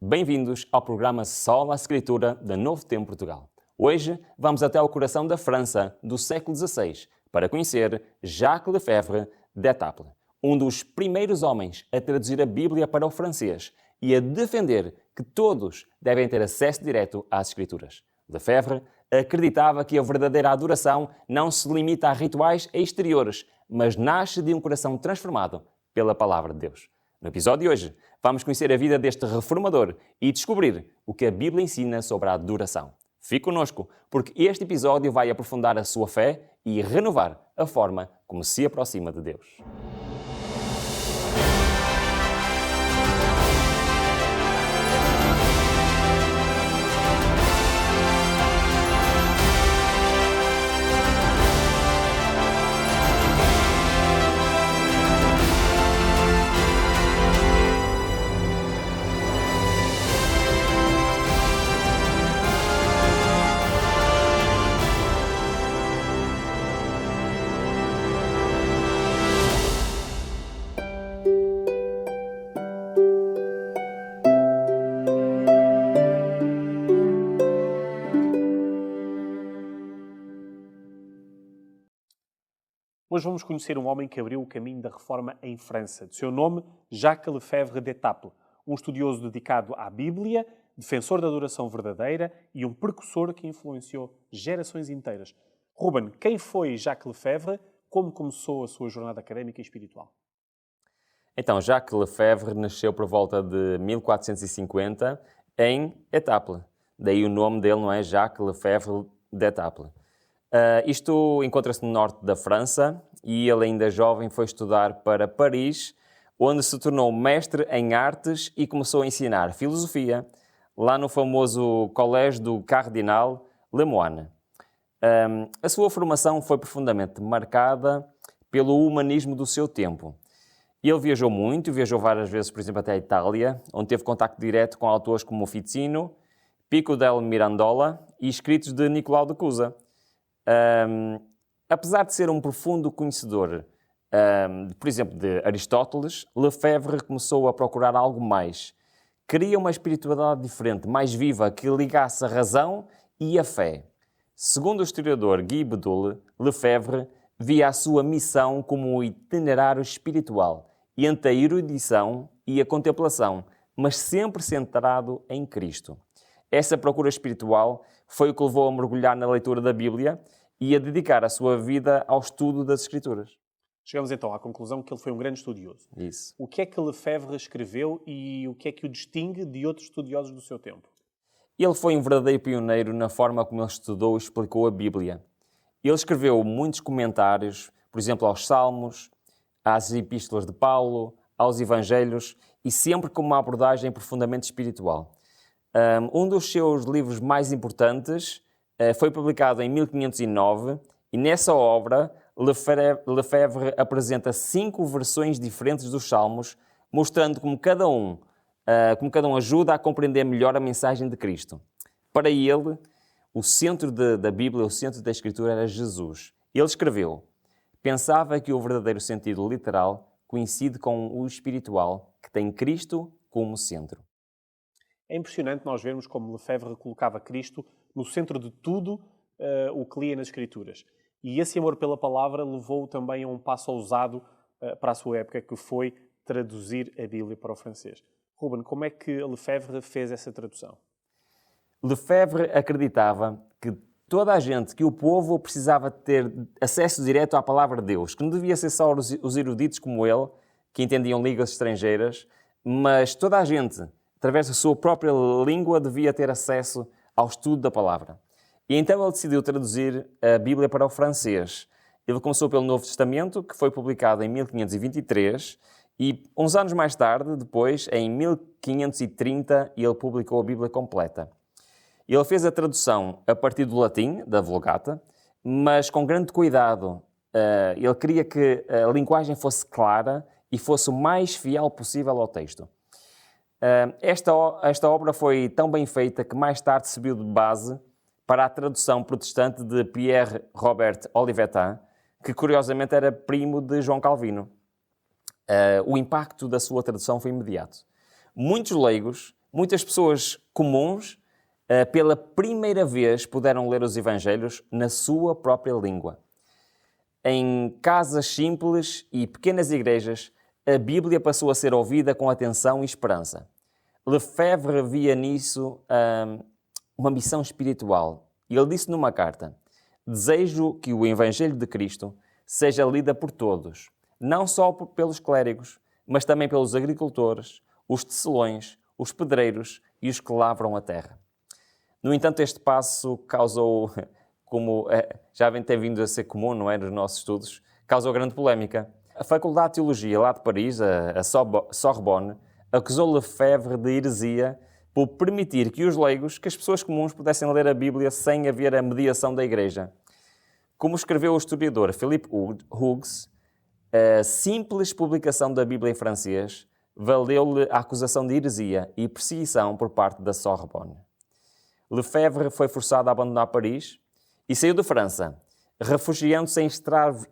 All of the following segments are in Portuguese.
Bem-vindos ao programa Sola Escritura da Novo Tempo Portugal. Hoje vamos até ao coração da França do século XVI para conhecer Jacques Lefebvre d'Étaples, um dos primeiros homens a traduzir a Bíblia para o francês e a defender que todos devem ter acesso direto às Escrituras. Lefebvre acreditava que a verdadeira adoração não se limita a rituais exteriores, mas nasce de um coração transformado pela Palavra de Deus. No episódio de hoje, vamos conhecer a vida deste reformador e descobrir o que a Bíblia ensina sobre a adoração. Fique connosco, porque este episódio vai aprofundar a sua fé e renovar a forma como se aproxima de Deus. Hoje vamos conhecer um homem que abriu o caminho da reforma em França. De seu nome, Jacques Lefebvre d'Étaples, um estudioso dedicado à Bíblia, defensor da adoração verdadeira e um precursor que influenciou gerações inteiras. Ruben, quem foi Jacques Lefebvre? Como começou a sua jornada académica e espiritual? Então, Jacques Lefebvre nasceu por volta de 1450 em Étaples. Daí o nome dele não é Jacques Lefebvre d'Étaples. Isto encontra-se no norte da França e ele, ainda jovem, foi estudar para Paris, onde se tornou mestre em artes e começou a ensinar filosofia, lá no famoso Collège do Cardinal Lemoine. A sua formação foi profundamente marcada pelo humanismo do seu tempo. Ele viajou muito, viajou várias vezes, por exemplo, até a Itália, onde teve contacto direto com autores como Ficino, Pico del Mirandola e escritos de Nicolau de Cusa. Apesar de ser um profundo conhecedor, por exemplo, de Aristóteles, Lefebvre começou a procurar algo mais. Queria uma espiritualidade diferente, mais viva, que ligasse a razão e a fé. Segundo o historiador Guy Bedoul, Lefebvre via a sua missão como um itinerário espiritual, entre a erudição e a contemplação, mas sempre centrado em Cristo. Essa procura espiritual foi o que levou a mergulhar na leitura da Bíblia e a dedicar a sua vida ao estudo das Escrituras. Chegamos então à conclusão que ele foi um grande estudioso. Isso. O que é que Lefebvre escreveu e o que é que o distingue de outros estudiosos do seu tempo? Ele foi um verdadeiro pioneiro na forma como ele estudou e explicou a Bíblia. Ele escreveu muitos comentários, por exemplo, aos Salmos, às Epístolas de Paulo, aos Evangelhos, e sempre com uma abordagem profundamente espiritual. Um dos seus livros mais importantes foi publicado em 1509 e nessa obra Lefebvre apresenta 5 versões diferentes dos Salmos, mostrando como cada um ajuda a compreender melhor a mensagem de Cristo. Para ele, o centro da Bíblia, o centro da Escritura era Jesus. Ele escreveu: pensava que o verdadeiro sentido literal coincide com o espiritual, que tem Cristo como centro. É impressionante nós vermos como Lefebvre colocava Cristo no centro de tudo o que lia nas Escrituras. E esse amor pela palavra levou-o também a um passo ousado para a sua época, que foi traduzir a Bíblia para o francês. Ruben, como é que Lefebvre fez essa tradução? Lefebvre acreditava que toda a gente, que o povo precisava ter acesso direto à palavra de Deus, que não devia ser só os eruditos como ele, que entendiam línguas estrangeiras, mas toda a gente, através da sua própria língua, devia ter acesso ao estudo da palavra. E então ele decidiu traduzir a Bíblia para o francês. Ele começou pelo Novo Testamento, que foi publicado em 1523, e uns anos mais tarde, depois, em 1530, ele publicou a Bíblia completa. Ele fez a tradução a partir do latim, da Vulgata, mas com grande cuidado. Ele queria que a linguagem fosse clara e fosse o mais fiel possível ao texto. Esta obra foi tão bem feita que mais tarde serviu de base para a tradução protestante de Pierre Robert Olivetan, que curiosamente era primo de João Calvino. O impacto da sua tradução foi imediato. Muitos leigos muitas pessoas comuns, pela primeira vez, puderam ler os Evangelhos na sua própria língua. Em casas simples e pequenas igrejas, a Bíblia passou a ser ouvida com atenção e esperança. Lefebvre via nisso uma missão espiritual. Ele disse numa carta: desejo que o Evangelho de Cristo seja lido por todos, não só pelos clérigos, mas também pelos agricultores, os tecelões, os pedreiros e os que lavram a terra. No entanto, este passo causou, como já tem vindo a ser comum, não é, nos nossos estudos, causou grande polémica. A Faculdade de Teologia lá de Paris, a Sorbonne, acusou Lefebvre de heresia por permitir que os leigos, que as pessoas comuns, pudessem ler a Bíblia sem haver a mediação da Igreja. Como escreveu o historiador Philippe Hughes, a simples publicação da Bíblia em francês valeu-lhe a acusação de heresia e perseguição por parte da Sorbonne. Lefebvre foi forçado a abandonar Paris e saiu de França, refugiando-se em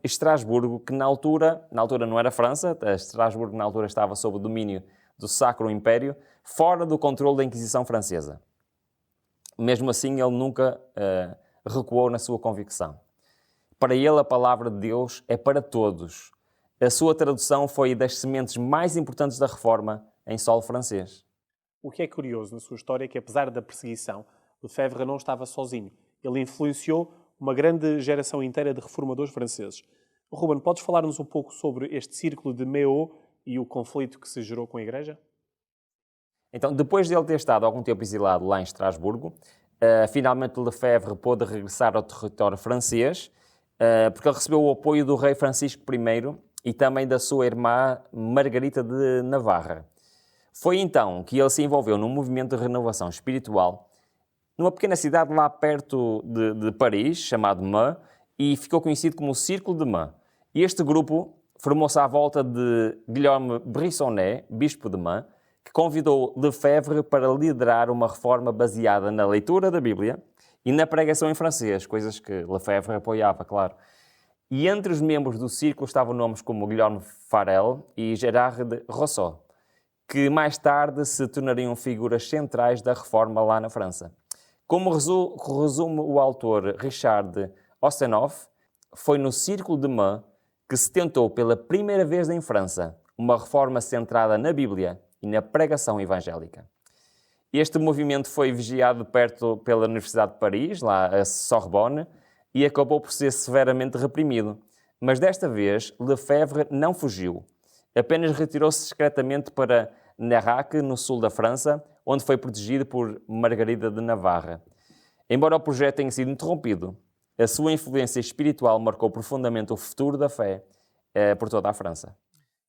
Estrasburgo, que na altura não era França, Estrasburgo na altura estava sob o domínio do Sacro Império, fora do controle da Inquisição Francesa. Mesmo assim, ele nunca recuou na sua convicção. Para ele, a palavra de Deus é para todos. A sua tradução foi das sementes mais importantes da Reforma em solo francês. O que é curioso na sua história é que, apesar da perseguição, Lefebvre não estava sozinho. Ele influenciou uma grande geração inteira de reformadores franceses. Ruben, podes falar-nos um pouco sobre este círculo de Meaux e o conflito que se gerou com a Igreja? Então, depois de ele ter estado algum tempo exilado lá em Estrasburgo, finalmente Lefebvre pôde regressar ao território francês, porque ele recebeu o apoio do rei Francisco I e também da sua irmã Margarita de Navarra. Foi então que ele se envolveu num movimento de renovação espiritual numa pequena cidade lá perto de Paris, chamado Meaux, e ficou conhecido como o Círculo de Meaux. E este grupo formou-se à volta de Guillaume Brissonnet, bispo de Meaux, que convidou Lefebvre para liderar uma reforma baseada na leitura da Bíblia e na pregação em francês, coisas que Lefebvre apoiava, claro. E entre os membros do círculo estavam nomes como Guillaume Farel e Gérard de Rousseau, que mais tarde se tornariam figuras centrais da reforma lá na França. Como resume o autor Richard Ossenhoff, foi no Círculo de Meaux que se tentou pela primeira vez em França uma reforma centrada na Bíblia e na pregação evangélica. Este movimento foi vigiado de perto pela Universidade de Paris, lá a Sorbonne, e acabou por ser severamente reprimido. Mas desta vez, Lefebvre não fugiu. Apenas retirou-se discretamente para Nérac, no sul da França, onde foi protegido por Margarida de Navarra. Embora o projeto tenha sido interrompido, a sua influência espiritual marcou profundamente o futuro da fé por toda a França.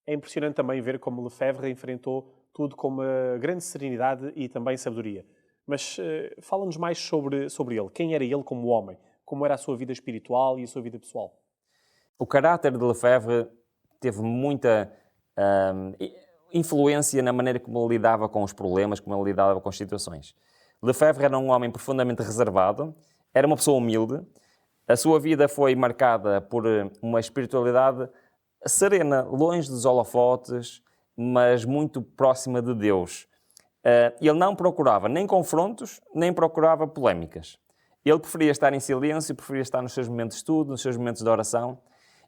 É impressionante também ver como Lefebvre enfrentou tudo com uma grande serenidade e também sabedoria. Mas fala-nos mais sobre ele. Quem era ele como homem? Como era a sua vida espiritual e a sua vida pessoal? O caráter de Lefebvre teve muita influência na maneira como ele lidava com os problemas, como ele lidava com as situações. Lefebvre era um homem profundamente reservado, era uma pessoa humilde. A sua vida foi marcada por uma espiritualidade serena, longe dos holofotes, mas muito próxima de Deus. Ele não procurava nem confrontos, nem procurava polémicas. Ele preferia estar em silêncio, preferia estar nos seus momentos de estudo, nos seus momentos de oração.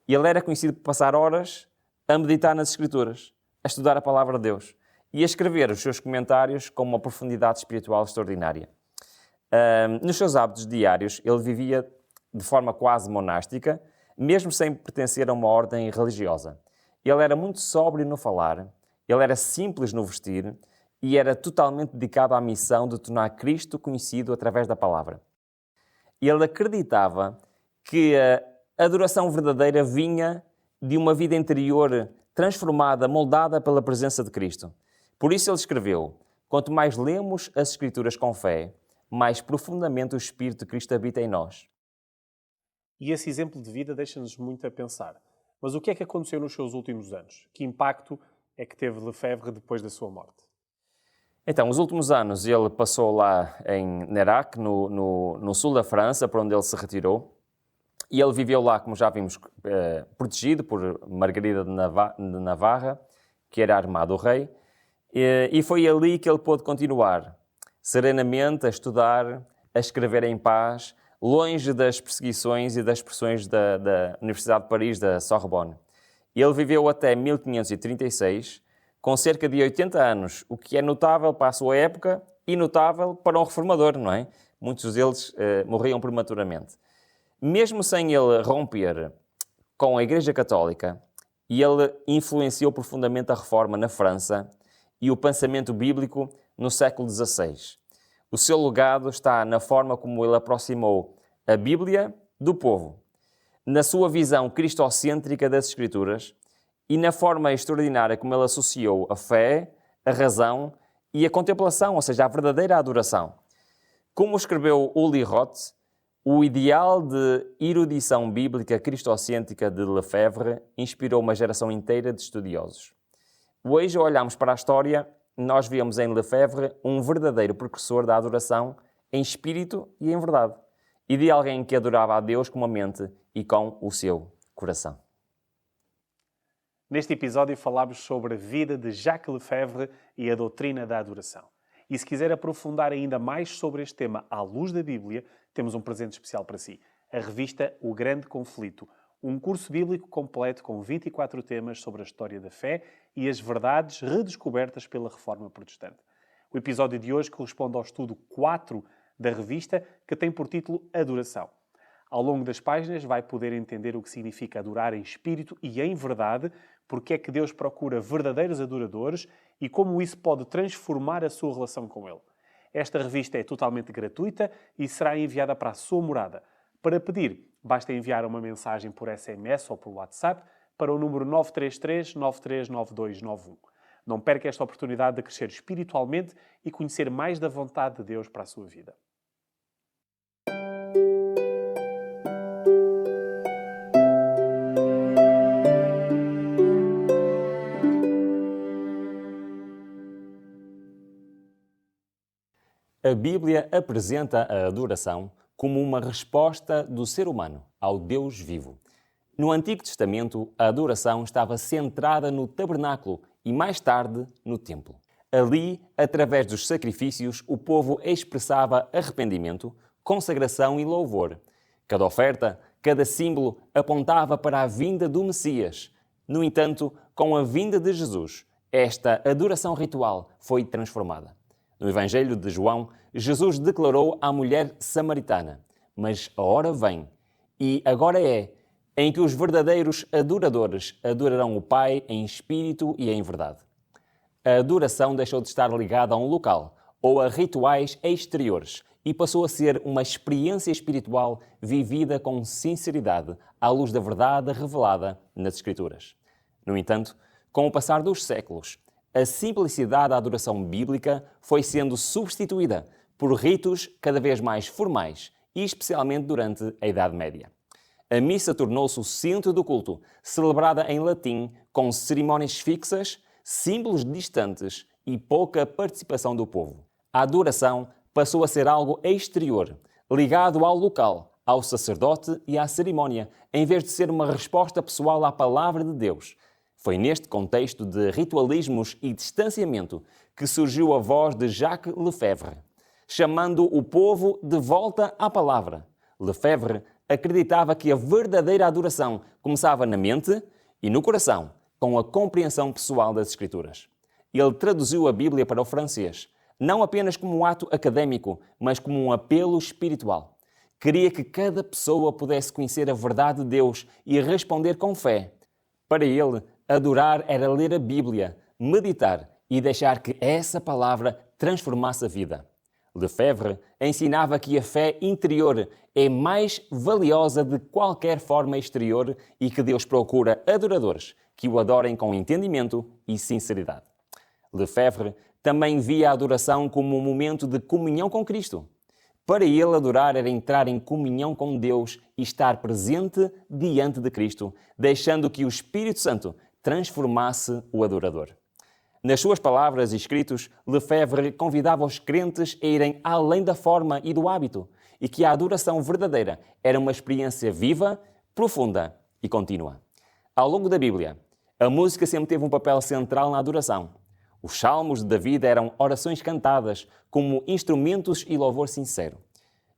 E ele era conhecido por passar horas a meditar nas Escrituras, a estudar a Palavra de Deus e a escrever os seus comentários com uma profundidade espiritual extraordinária. Nos seus hábitos diários, ele vivia de forma quase monástica, mesmo sem pertencer a uma ordem religiosa. Ele era muito sóbrio no falar, ele era simples no vestir e era totalmente dedicado à missão de tornar Cristo conhecido através da palavra. Ele acreditava que a adoração verdadeira vinha de uma vida interior transformada, moldada pela presença de Cristo. Por isso ele escreveu: quanto mais lemos as Escrituras com fé, mais profundamente o Espírito de Cristo habita em nós. E esse exemplo de vida deixa-nos muito a pensar. Mas o que é que aconteceu nos seus últimos anos? Que impacto é que teve Lefebvre depois da sua morte? Então, os últimos anos ele passou lá em Nérac, no sul da França, para onde ele se retirou. E ele viveu lá, como já vimos, protegido por Margarida de Navarra, que era a irmã do rei. E foi ali que ele pôde continuar, serenamente a estudar, a escrever em paz, longe das perseguições e das pressões da Universidade de Paris, da Sorbonne. Ele viveu até 1536, com cerca de 80 anos, o que é notável para a sua época e notável para um reformador, não é? Muitos deles morriam prematuramente. Mesmo sem ele romper com a Igreja Católica, ele influenciou profundamente a Reforma na França e o pensamento bíblico no século XVI. O seu legado está na forma como ele aproximou a Bíblia do povo, na sua visão cristocêntrica das Escrituras e na forma extraordinária como ele associou a fé, a razão e a contemplação, ou seja, a verdadeira adoração. Como escreveu Uli Roth, o ideal de erudição bíblica cristocêntrica de Lefebvre inspirou uma geração inteira de estudiosos. Hoje, olhamos para a história, nós vemos em Lefebvre um verdadeiro precursor da adoração em espírito e em verdade, e de alguém que adorava a Deus com a mente e com o seu coração. Neste episódio falámos sobre a vida de Jacques Lefebvre e a doutrina da adoração. E se quiser aprofundar ainda mais sobre este tema à luz da Bíblia, temos um presente especial para si. A revista O Grande Conflito, um curso bíblico completo com 24 temas sobre a história da fé e as verdades redescobertas pela Reforma Protestante. O episódio de hoje corresponde ao estudo 4 da revista, que tem por título Adoração. Ao longo das páginas vai poder entender o que significa adorar em espírito e em verdade, porque é que Deus procura verdadeiros adoradores e como isso pode transformar a sua relação com Ele. Esta revista é totalmente gratuita e será enviada para a sua morada. Para pedir, basta enviar uma mensagem por SMS ou por WhatsApp para o número 933-939291. Não perca esta oportunidade de crescer espiritualmente e conhecer mais da vontade de Deus para a sua vida. A Bíblia apresenta a adoração como uma resposta do ser humano ao Deus vivo. No Antigo Testamento, a adoração estava centrada no tabernáculo e, mais tarde, no templo. Ali, através dos sacrifícios, o povo expressava arrependimento, consagração e louvor. Cada oferta, cada símbolo apontava para a vinda do Messias. No entanto, com a vinda de Jesus, esta adoração ritual foi transformada. No Evangelho de João, Jesus declarou à mulher samaritana: "Mas a hora vem, e agora é, em que os verdadeiros adoradores adorarão o Pai em espírito e em verdade." A adoração deixou de estar ligada a um local ou a rituais exteriores e passou a ser uma experiência espiritual vivida com sinceridade à luz da verdade revelada nas Escrituras. No entanto, com o passar dos séculos, a simplicidade da adoração bíblica foi sendo substituída por ritos cada vez mais formais, e especialmente durante a Idade Média. A missa tornou-se o centro do culto, celebrada em latim, com cerimónias fixas, símbolos distantes e pouca participação do povo. A adoração passou a ser algo exterior, ligado ao local, ao sacerdote e à cerimónia, em vez de ser uma resposta pessoal à palavra de Deus. Foi neste contexto de ritualismos e distanciamento que surgiu a voz de Jacques Lefebvre, chamando o povo de volta à palavra. Lefebvre acreditava que a verdadeira adoração começava na mente e no coração, com a compreensão pessoal das Escrituras. Ele traduziu a Bíblia para o francês, não apenas como um ato académico, mas como um apelo espiritual. Queria que cada pessoa pudesse conhecer a verdade de Deus e responder com fé. Para ele, adorar era ler a Bíblia, meditar e deixar que essa palavra transformasse a vida. Lefebvre ensinava que a fé interior é mais valiosa de qualquer forma exterior e que Deus procura adoradores que o adorem com entendimento e sinceridade. Lefebvre também via a adoração como um momento de comunhão com Cristo. Para ele, adorar era entrar em comunhão com Deus e estar presente diante de Cristo, deixando que o Espírito Santo transformasse o adorador. Nas suas palavras e escritos, Lefebvre convidava os crentes a irem além da forma e do hábito, e que a adoração verdadeira era uma experiência viva, profunda e contínua. Ao longo da Bíblia, a música sempre teve um papel central na adoração. Os salmos de David eram orações cantadas como instrumentos e louvor sincero.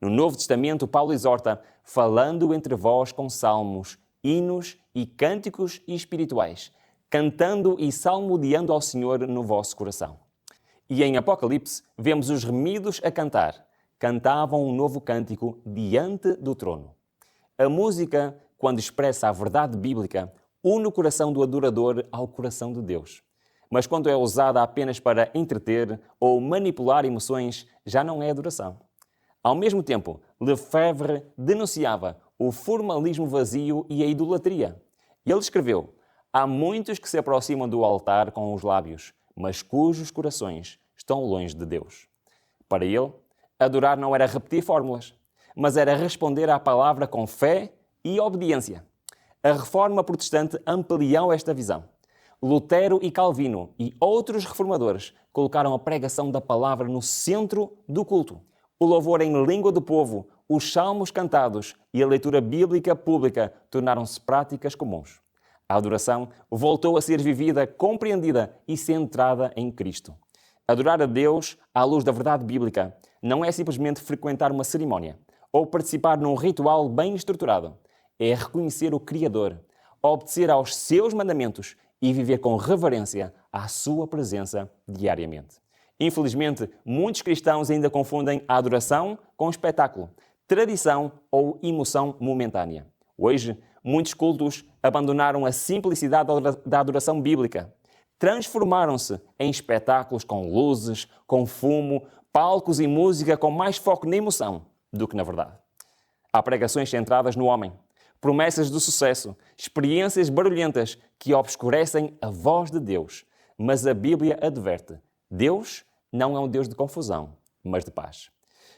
No Novo Testamento, Paulo exorta, falando entre vós com salmos, hinos e cânticos espirituais, cantando e salmodiando ao Senhor no vosso coração. E em Apocalipse, vemos os remidos a cantar. Cantavam um novo cântico diante do trono. A música, quando expressa a verdade bíblica, une o coração do adorador ao coração de Deus. Mas quando é usada apenas para entreter ou manipular emoções, já não é adoração. Ao mesmo tempo, Lefebvre denunciava o formalismo vazio e a idolatria. Ele escreveu: há muitos que se aproximam do altar com os lábios, mas cujos corações estão longe de Deus. Para ele, adorar não era repetir fórmulas, mas era responder à palavra com fé e obediência. A Reforma Protestante ampliou esta visão. Lutero e Calvino e outros reformadores colocaram a pregação da palavra no centro do culto. O louvor em língua do povo, os salmos cantados e a leitura bíblica pública tornaram-se práticas comuns. A adoração voltou a ser vivida, compreendida e centrada em Cristo. Adorar a Deus à luz da verdade bíblica não é simplesmente frequentar uma cerimónia ou participar num ritual bem estruturado. É reconhecer o Criador, obedecer aos seus mandamentos e viver com reverência à sua presença diariamente. Infelizmente, muitos cristãos ainda confundem a adoração com espetáculo, tradição ou emoção momentânea. Hoje, muitos cultos abandonaram a simplicidade da adoração bíblica. Transformaram-se em espetáculos com luzes, com fumo, palcos e música com mais foco na emoção do que na verdade. Há pregações centradas no homem, promessas de sucesso, experiências barulhentas que obscurecem a voz de Deus. Mas a Bíblia adverte: Deus não é um Deus de confusão, mas de paz.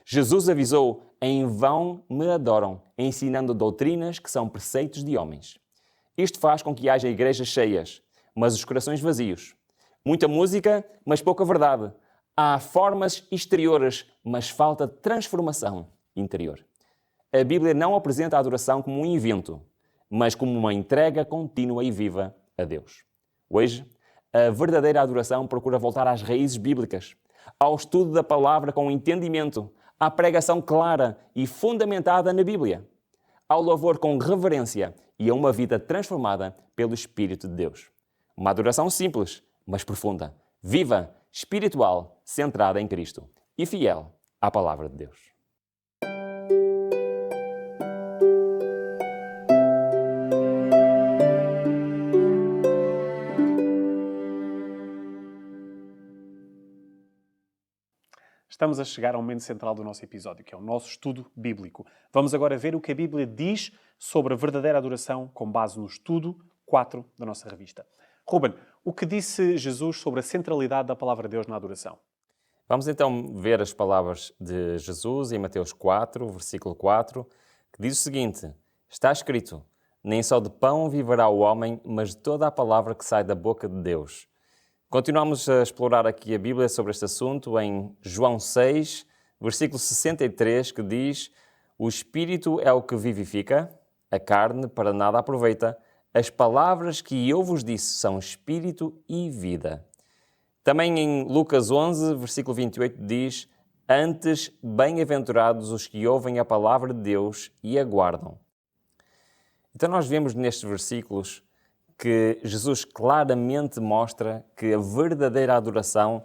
Jesus avisou: em vão me adoram, ensinando doutrinas que são preceitos de homens. Isto faz com que haja igrejas cheias, mas os corações vazios. Muita música, mas pouca verdade. Há formas exteriores, mas falta transformação interior. A Bíblia não apresenta a adoração como um evento, mas como uma entrega contínua e viva a Deus. Hoje, a verdadeira adoração procura voltar às raízes bíblicas, ao estudo da palavra com entendimento, à pregação clara e fundamentada na Bíblia, ao louvor com reverência e a uma vida transformada pelo Espírito de Deus. Uma adoração simples, mas profunda, viva, espiritual, centrada em Cristo e fiel à palavra de Deus. Estamos a chegar ao momento central do nosso episódio, que é o nosso estudo bíblico. Vamos agora ver o que a Bíblia diz sobre a verdadeira adoração com base no estudo 4 da nossa revista. Ruben, o que disse Jesus sobre a centralidade da palavra de Deus na adoração? Vamos então ver as palavras de Jesus em Mateus 4, versículo 4, que diz o seguinte: está escrito, nem só de pão viverá o homem, mas de toda a palavra que sai da boca de Deus. Continuamos a explorar aqui a Bíblia sobre este assunto em João 6, versículo 63, que diz: o Espírito é o que vivifica, a carne para nada aproveita. As palavras que eu vos disse são Espírito e vida. Também em Lucas 11, versículo 28, diz: antes, bem-aventurados os que ouvem a palavra de Deus e a guardam. Então nós vemos nestes versículos que Jesus claramente mostra que a verdadeira adoração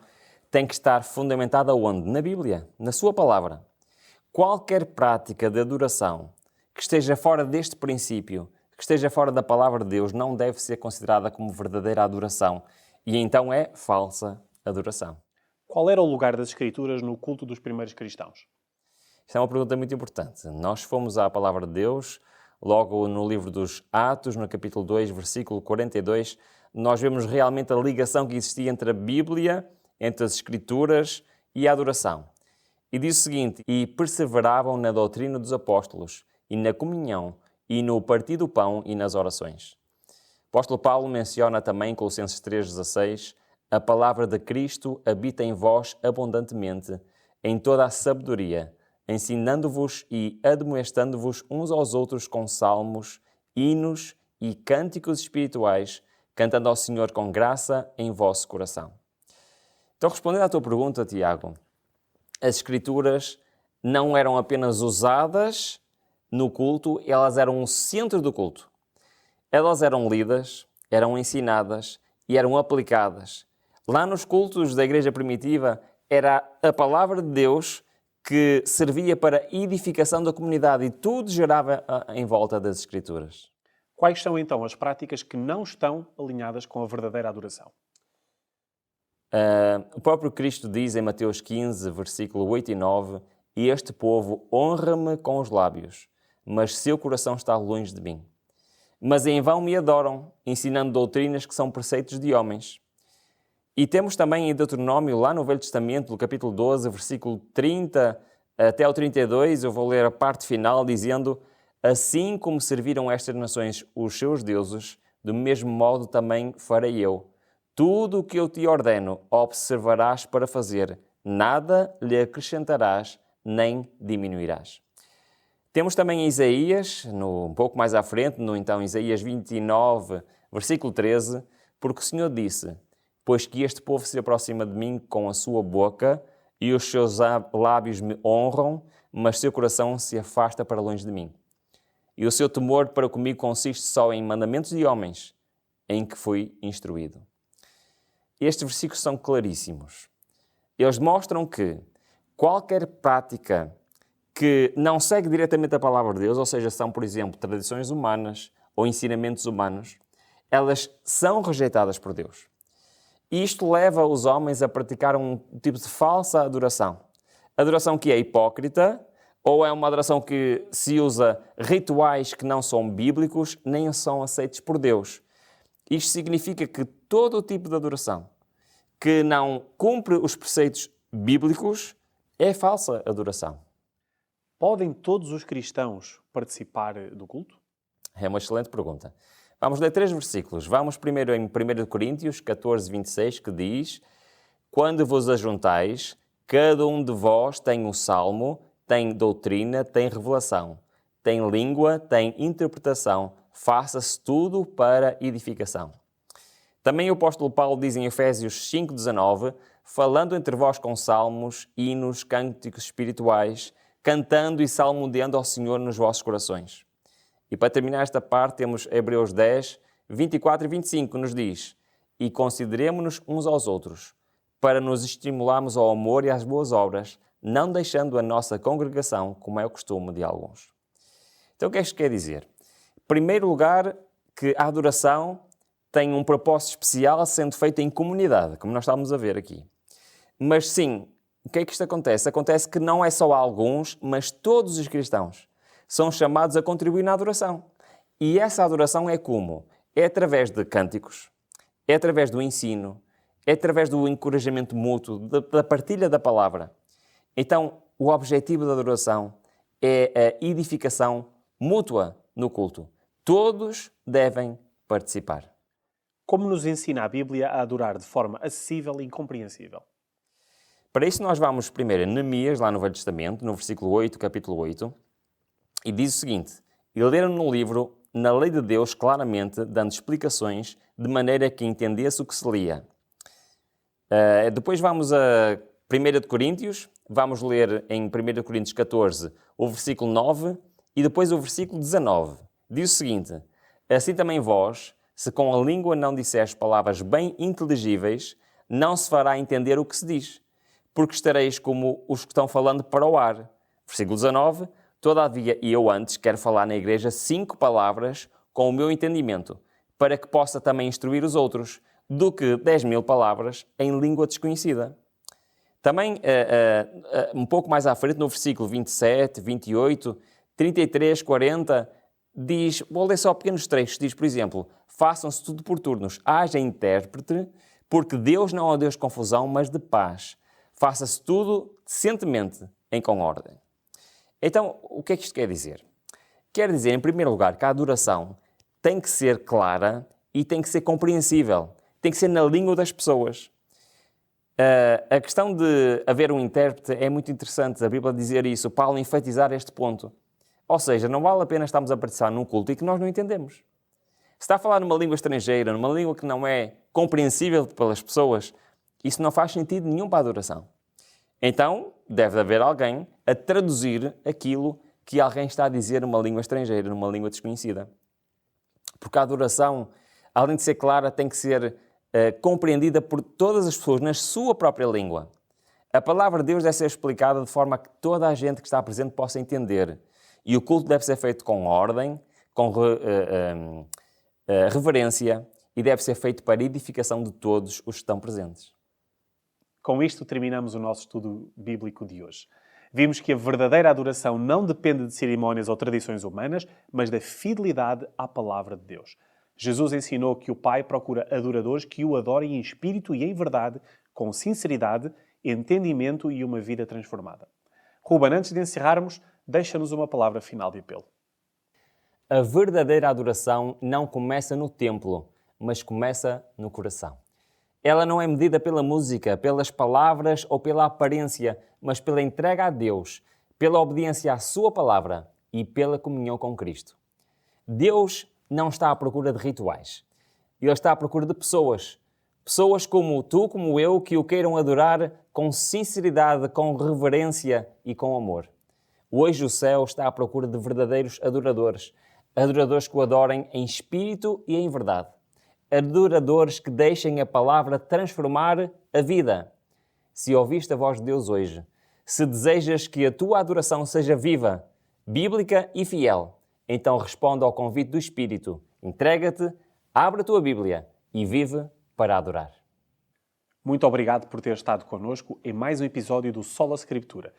tem que estar fundamentada onde? Na Bíblia, na sua palavra. Qualquer prática de adoração que esteja fora deste princípio, que esteja fora da palavra de Deus, não deve ser considerada como verdadeira adoração e então é falsa adoração. Qual era o lugar das Escrituras no culto dos primeiros cristãos? Isto é uma pergunta muito importante. Nós fomos à palavra de Deus. Logo no livro dos Atos, no capítulo 2, versículo 42, nós vemos realmente a ligação que existia entre a Bíblia, entre as Escrituras e a adoração. E diz o seguinte: e perseveravam na doutrina dos apóstolos, e na comunhão, e no partir do pão e nas orações. O apóstolo Paulo menciona também em Colossenses 3,16: a palavra de Cristo habita em vós abundantemente, em toda a sabedoria, ensinando-vos e admoestando-vos uns aos outros com salmos, hinos e cânticos espirituais, cantando ao Senhor com graça em vosso coração. Então, respondendo à tua pergunta, Tiago, as Escrituras não eram apenas usadas no culto, elas eram o centro do culto. Elas eram lidas, eram ensinadas e eram aplicadas. Lá nos cultos da igreja primitiva, era a palavra de Deus que servia para a edificação da comunidade e tudo gerava em volta das Escrituras. Quais são então as práticas que não estão alinhadas com a verdadeira adoração? O próprio Cristo diz em Mateus 15, versículo 8 e 9: "E este povo honra-me com os lábios, mas seu coração está longe de mim. Mas em vão me adoram, ensinando doutrinas que são preceitos de homens." E temos também em Deuteronômio, lá no Velho Testamento, no capítulo 12, versículo 30 até ao 32, eu vou ler a parte final, dizendo: "Assim como serviram estas nações os seus deuses, do mesmo modo também farei eu. Tudo o que eu te ordeno observarás para fazer, nada lhe acrescentarás, nem diminuirás." Temos também em Isaías, um pouco mais à frente, então Isaías 29, versículo 13, "Porque o Senhor disse: pois que este povo se aproxima de mim com a sua boca e os seus lábios me honram, mas seu coração se afasta para longe de mim. E o seu temor para comigo consiste só em mandamentos de homens, em que fui instruído." Estes versículos são claríssimos. Eles mostram que qualquer prática que não segue diretamente a palavra de Deus, ou seja, são, por exemplo, tradições humanas ou ensinamentos humanos, elas são rejeitadas por Deus. E isto leva os homens a praticar um tipo de falsa adoração. Adoração que é hipócrita, ou é uma adoração que se usa rituais que não são bíblicos, nem são aceitos por Deus. Isto significa que todo o tipo de adoração que não cumpre os preceitos bíblicos é falsa adoração. Podem todos os cristãos participar do culto? É uma excelente pergunta. Vamos ler 3 versículos. Vamos primeiro em 1 Coríntios 14, 26, que diz: "Quando vos ajuntais, cada um de vós tem um salmo, tem doutrina, tem revelação, tem língua, tem interpretação, faça-se tudo para edificação." Também o apóstolo Paulo diz em Efésios 5,19: "Falando entre vós com salmos, hinos, cânticos espirituais, cantando e salmodiando ao Senhor nos vossos corações." E para terminar esta parte temos Hebreus 10, 24 e 25, que nos diz: "E consideremo-nos uns aos outros, para nos estimularmos ao amor e às boas obras, não deixando a nossa congregação, como é o costume de alguns." Então o que é que isto quer dizer? Em primeiro lugar, que a adoração tem um propósito especial sendo feita em comunidade, como nós estamos a ver aqui. Mas sim, o que é que isto acontece? Acontece que não é só alguns, mas todos os cristãos são chamados a contribuir na adoração. E essa adoração é como? É através de cânticos, é através do ensino, é através do encorajamento mútuo, da partilha da palavra. Então, o objetivo da adoração é a edificação mútua no culto. Todos devem participar. Como nos ensina a Bíblia a adorar de forma acessível e compreensível? Para isso nós vamos primeiro a Neemias, lá no Velho Testamento, no versículo 8, capítulo 8, e diz o seguinte: "E leram no livro, na lei de Deus, claramente, dando explicações, de maneira que entendesse o que se lia." Depois vamos a 1 de Coríntios, vamos ler em 1 Coríntios 14 o versículo 9 e depois o versículo 19. Diz o seguinte: "Assim também vós, se com a língua não disseres palavras bem inteligíveis, não se fará entender o que se diz, porque estareis como os que estão falando para o ar." Versículo 19: "Todavia eu antes quero falar na igreja 5 palavras com o meu entendimento, para que possa também instruir os outros, do que 10.000 palavras em língua desconhecida." Também, um pouco mais à frente, no versículo 27, 28, 33, 40, diz, vou ler só pequenos trechos, diz, por exemplo: "Façam-se tudo por turnos, haja intérprete, porque Deus não é Deus de confusão, mas de paz. Faça-se tudo decentemente, com ordem." Então, o que é que isto quer dizer? Quer dizer, em primeiro lugar, que a adoração tem que ser clara e tem que ser compreensível. Tem que ser na língua das pessoas. A questão de haver um intérprete é muito interessante, a Bíblia dizer isso, Paulo enfatizar este ponto. Ou seja, não vale a pena estarmos a participar num culto e que nós não entendemos. Se está a falar numa língua estrangeira, numa língua que não é compreensível pelas pessoas, Isso não faz sentido nenhum para a adoração. Então, deve haver alguém a traduzir aquilo que alguém está a dizer numa língua estrangeira, numa língua desconhecida. Porque a adoração, além de ser clara, tem que ser compreendida por todas as pessoas na sua própria língua. A palavra de Deus deve ser explicada de forma a que toda a gente que está presente possa entender. E o culto deve ser feito com ordem, com reverência, e deve ser feito para a edificação de todos os que estão presentes. Com isto terminamos o nosso estudo bíblico de hoje. Vimos que a verdadeira adoração não depende de cerimónias ou tradições humanas, mas da fidelidade à palavra de Deus. Jesus ensinou que o Pai procura adoradores que o adorem em espírito e em verdade, com sinceridade, entendimento e uma vida transformada. Ruben, antes de encerrarmos, deixa-nos uma palavra final de apelo. A verdadeira adoração não começa no templo, mas começa no coração. Ela não é medida pela música, pelas palavras ou pela aparência, mas pela entrega a Deus, pela obediência à sua palavra e pela comunhão com Cristo. Deus não está à procura de rituais. Ele está à procura de pessoas. Pessoas como tu, como eu, que o queiram adorar com sinceridade, com reverência e com amor. Hoje o céu está à procura de verdadeiros adoradores. Adoradores que o adorem em espírito e em verdade. Adoradores que deixem a palavra transformar a vida. Se ouviste a voz de Deus hoje, se desejas que a tua adoração seja viva, bíblica e fiel, então responda ao convite do Espírito, entrega-te, abre a tua Bíblia e vive para adorar. Muito obrigado por ter estado connosco em mais um episódio do Sola Scriptura.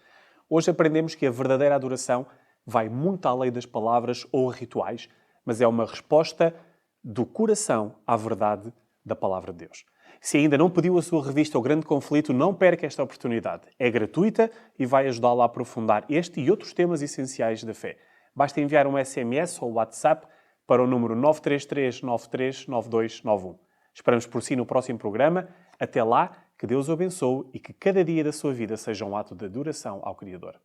Hoje aprendemos que a verdadeira adoração vai muito além das palavras ou rituais, mas é uma resposta do coração à verdade da palavra de Deus. Se ainda não pediu a sua revista O Grande Conflito, não perca esta oportunidade. É gratuita e vai ajudá-lo a aprofundar este e outros temas essenciais da fé. Basta enviar um SMS ou WhatsApp para o número 933 93 9291. Esperamos por si no próximo programa. Até lá, que Deus o abençoe e que cada dia da sua vida seja um ato de adoração ao Criador.